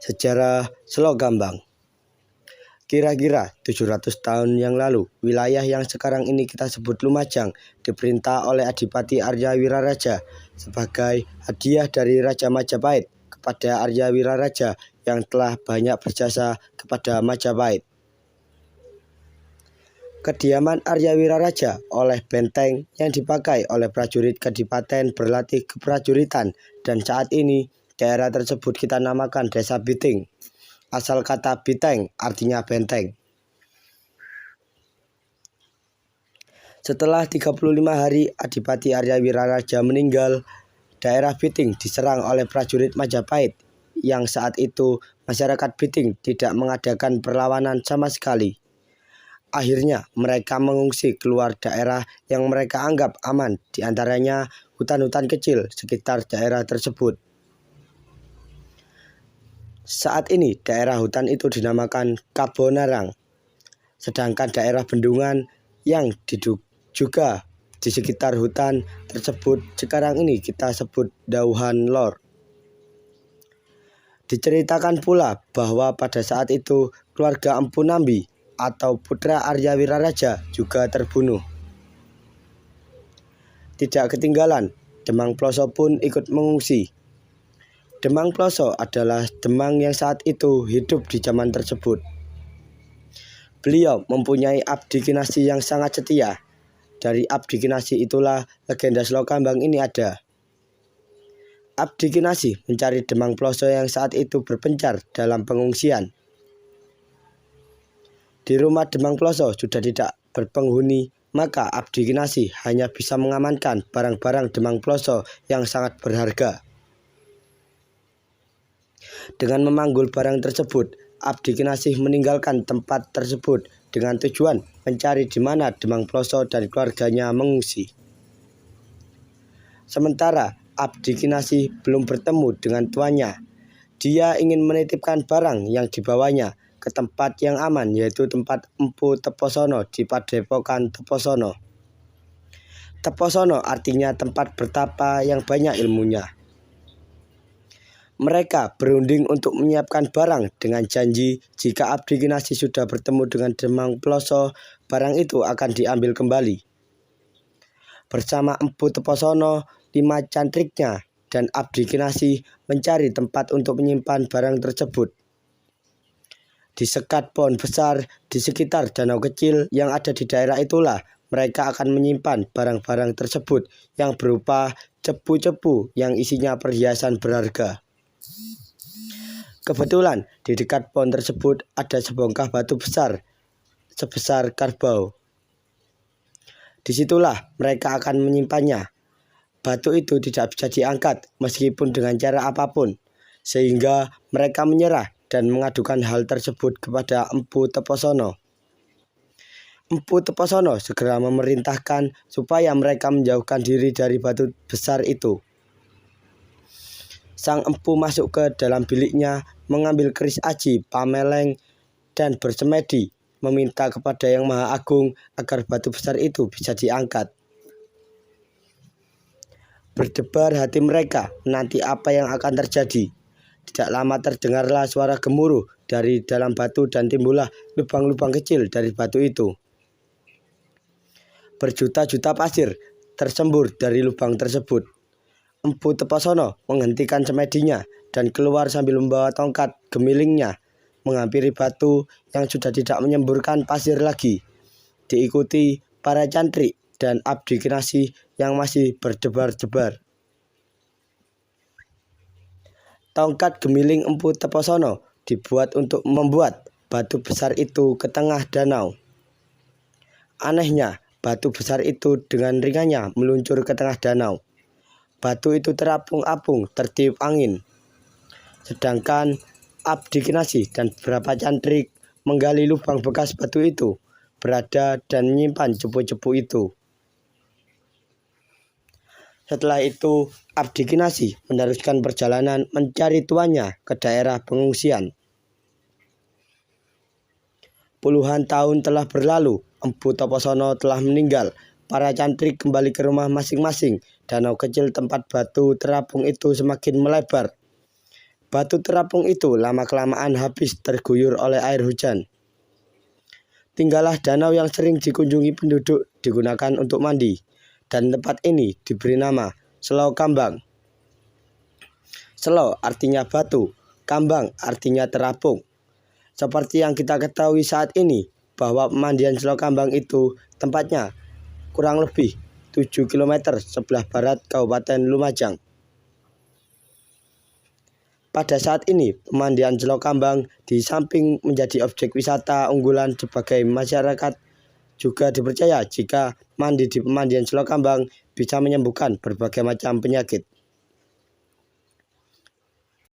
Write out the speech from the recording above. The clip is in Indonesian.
Sejarah Selogambang. Kira-kira 700 tahun yang lalu, wilayah yang sekarang ini kita sebut Lumajang diperintah oleh Adipati Arya Wiraraja sebagai hadiah dari Raja Majapahit kepada Arya Wiraraja yang telah banyak berjasa kepada Majapahit. Kediaman Arya Wiraraja oleh benteng yang dipakai oleh prajurit kadipaten berlatih keprajuritan, dan saat ini daerah tersebut kita namakan Desa Biting. Asal kata Biteng artinya benteng. Setelah 35 hari Adipati Arya Wiraraja meninggal, daerah Biting diserang oleh prajurit Majapahit yang saat itu masyarakat Biting tidak mengadakan perlawanan sama sekali. Akhirnya mereka mengungsi keluar daerah yang mereka anggap aman, diantaranya hutan-hutan kecil sekitar daerah tersebut. Saat ini daerah hutan itu dinamakan Kabonarang, sedangkan daerah bendungan yang juga di sekitar hutan tersebut sekarang ini kita sebut Dauhan Lor. Diceritakan pula bahwa pada saat itu keluarga Empu Nambi atau putra Arya Wiraraja juga terbunuh. Tidak ketinggalan, Demang Ploso pun ikut mengungsi. Demang Ploso adalah Demang yang saat itu hidup di zaman tersebut. Beliau mempunyai abdi kinasi yang sangat setia. Dari abdi kinasi itulah legenda Selogambang ini ada. Abdi kinasi mencari Demang Ploso yang saat itu berpencar dalam pengungsian. Di rumah Demang Ploso sudah tidak berpenghuni, maka abdi kinasi hanya bisa mengamankan barang-barang Demang Ploso yang sangat berharga. Dengan memanggul barang tersebut, abdi kinasih meninggalkan tempat tersebut dengan tujuan mencari di mana Demang Ploso dan keluarganya mengungsi. Sementara abdi kinasih belum bertemu dengan tuannya, dia ingin menitipkan barang yang dibawanya ke tempat yang aman, yaitu tempat Empu Teposono di Padepokan Teposono. Teposono artinya tempat bertapa yang banyak ilmunya. Mereka berunding untuk menyiapkan barang dengan janji jika abdi kinasih sudah bertemu dengan Demang Ploso, barang itu akan diambil kembali. Bersama Empu Teposono, 5 cantriknya dan abdi kinasih mencari tempat untuk menyimpan barang tersebut. Di sekat pohon besar di sekitar danau kecil yang ada di daerah itulah mereka akan menyimpan barang-barang tersebut yang berupa cepu-cepu yang isinya perhiasan berharga. Kebetulan di dekat pohon tersebut ada sebongkah batu besar sebesar karbau. Disitulah mereka akan menyimpannya. Batu itu tidak bisa diangkat meskipun dengan cara apapun, sehingga mereka menyerah dan mengadukan hal tersebut kepada Empu Teposono. Empu Teposono segera memerintahkan supaya mereka menjauhkan diri dari batu besar itu. Sang empu masuk ke dalam biliknya, mengambil keris aji, pameleng, dan bersemedi, meminta kepada Yang Maha Agung agar batu besar itu bisa diangkat. Berdebar hati mereka menanti apa yang akan terjadi. Tidak lama terdengarlah suara gemuruh dari dalam batu dan timbullah lubang-lubang kecil dari batu itu. Berjuta-juta pasir tersembur dari lubang tersebut. Empu Teposono menghentikan semedinya dan keluar sambil membawa tongkat gemilingnya, menghampiri batu yang sudah tidak menyemburkan pasir lagi, diikuti para cantrik dan abdi kinasih yang masih berdebar-debar. Tongkat gemiling Empu Teposono dibuat untuk membuat batu besar itu ke tengah danau. Anehnya, batu besar itu dengan ringannya meluncur ke tengah danau. Batu itu terapung-apung tertiup angin. Sedangkan abdi kinasih dan beberapa cantrik menggali lubang bekas batu itu, berada dan menyimpan cepu-cepu itu. Setelah itu, abdi kinasih meneruskan perjalanan mencari tuannya ke daerah pengungsian. Puluhan tahun telah berlalu, Empu Teposono telah meninggal. Para cantrik kembali ke rumah masing-masing. Danau kecil tempat batu terapung itu semakin melebar. Batu terapung itu lama-kelamaan habis terguyur oleh air hujan. Tinggallah danau yang sering dikunjungi penduduk digunakan untuk mandi, dan tempat ini diberi nama Selau Kambang. Selau artinya batu, kambang artinya terapung. Seperti yang kita ketahui saat ini, bahwa pemandian Selau Kambang itu tempatnya kurang lebih 7 km sebelah barat Kabupaten Lumajang. Pada saat ini, pemandian Selau Kambang di samping menjadi objek wisata unggulan sebagai masyarakat juga dipercaya jika mandi di pemandian Selau Kambang bisa menyembuhkan berbagai macam penyakit.